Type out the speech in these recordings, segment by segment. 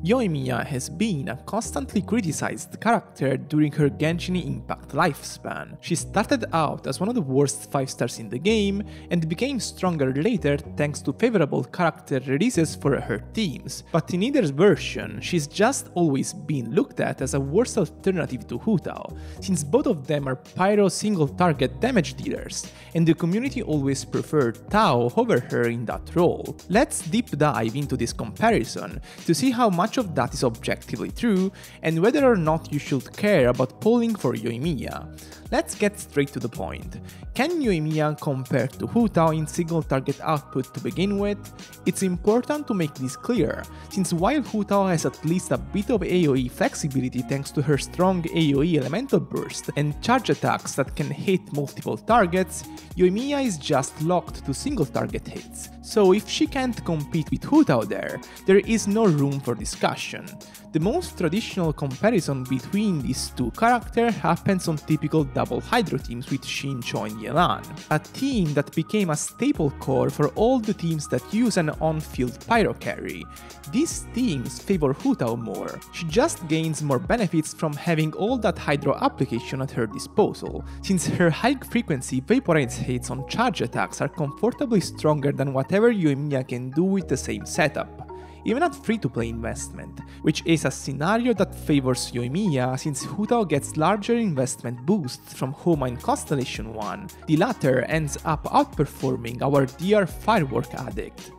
Yoimiya has been a constantly criticized character during her Genshin Impact lifespan. She started out as one of the worst 5 stars in the game and became stronger later thanks to favorable character releases for her teams, but in either version she's just always been looked at as a worse alternative to Hu Tao, since both of them are pyro single target damage dealers, and the community always preferred Tao over her in that role. Let's deep dive into this comparison to see how much of that is objectively true and whether or not you should care about polling for Yoimiya. Let's get straight to the point. Can Yoimiya compare to Hu Tao in single target output to begin with? It's important to make this clear, since while Hu Tao has at least a bit of AoE flexibility thanks to her strong AoE elemental burst and charge attacks that can hit multiple targets, Yoimiya is just locked to single target hits. So if she can't compete with Hu Tao there is no room for discussion. The most traditional comparison between these two characters happens on typical double Hydro teams with Xingqiu and Yelan, a team that became a staple core for all the teams that use an on-field pyro carry. These teams favor Hu Tao more. She just gains more benefits from having all that Hydro application at her disposal, since her high-frequency Vaporize hits on charge attacks are comfortably stronger than whatever Yoimiya can do with the same setup. Even at free-to-play investment, which is a scenario that favors Yoimiya since Hu Tao gets larger investment boosts from Homa and Constellation 1, the latter ends up outperforming our DR Firework Addict.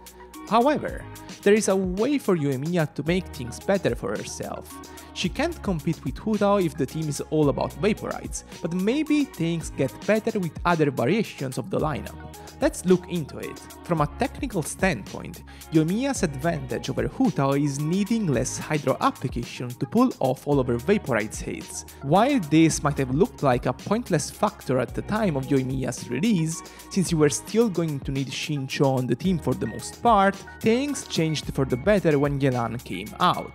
However, there is a way for Yoimiya to make things better for herself. She can't compete with Hu Tao if the team is all about Vaporites, but maybe things get better with other variations of the lineup. Let's look into it. From a technical standpoint, Yoimiya's advantage over Hu Tao is needing less Hydro application to pull off all of her Vaporize hits. While this might have looked like a pointless factor at the time of Yoimiya's release, since you were still going to need Xingqiu on the team for the most part, things changed for the better when Yelan came out.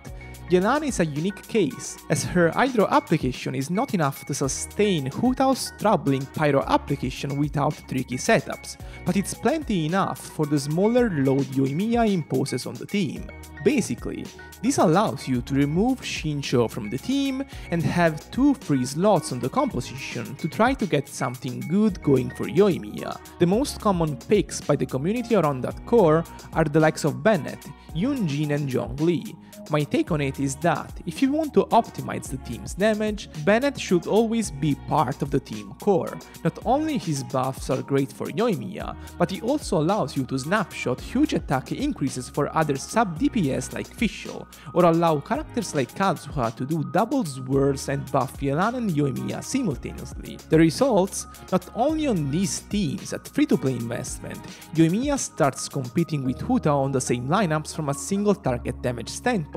Yelan is a unique case, as her Hydro application is not enough to sustain Hu Tao's troubling Pyro application without tricky setups, but it's plenty enough for the smaller load Yoimiya imposes on the team. Basically, this allows you to remove Xingqiu from the team and have 2 free slots on the composition to try to get something good going for Yoimiya. The most common picks by the community around that core are the likes of Bennett, Yunjin and Zhongli. My take on it is that, if you want to optimize the team's damage, Bennett should always be part of the team core. Not only his buffs are great for Yoimiya, but he also allows you to snapshot huge attack increases for other sub-DPS like Fischl, or allow characters like Kazuha to do double swirls and buff Yelan and Yoimiya simultaneously. The results, not only on these teams at free-to-play investment, Yoimiya starts competing with Hu Tao on the same lineups from a single target damage standpoint,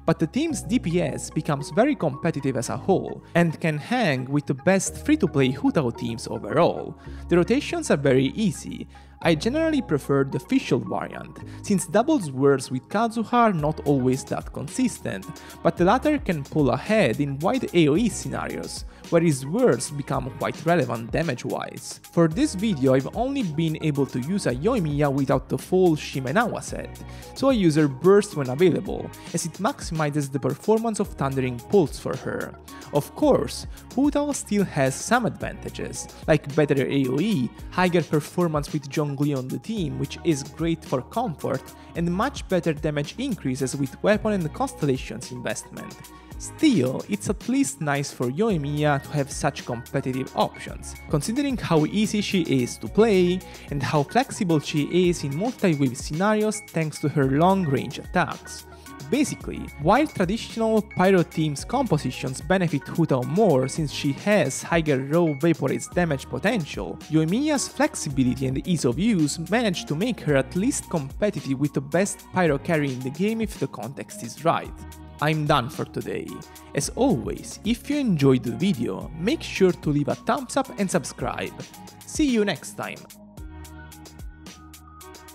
but the team's DPS becomes very competitive as a whole, and can hang with the best free-to-play Hu Tao teams overall. The rotations are very easy. I generally prefer the Fischl variant, since double swirls with Kazuha are not always that consistent, but the latter can pull ahead in wide AoE scenarios, where his swirls become quite relevant damage-wise. For this video I've only been able to use a Yoimiya without the full Shimenawa set, so I use her burst when available, as it maximizes the performance of Thundering Pulse for her. Of course, Hu Tao still has some advantages, like better AoE, higher performance with Zhongli on the team, which is great for comfort, and much better damage increases with weapon and constellations investment. Still, it's at least nice for Yoimiya to have such competitive options, considering how easy she is to play and how flexible she is in multi-wave scenarios thanks to her long-range attacks. Basically, while traditional Pyro team's compositions benefit Hu Tao more since she has higher raw Vaporize damage potential, Yoimiya's flexibility and ease of use manage to make her at least competitive with the best Pyro carry in the game if the context is right. I'm done for today. As always, if you enjoyed the video, make sure to leave a thumbs up and subscribe. See you next time!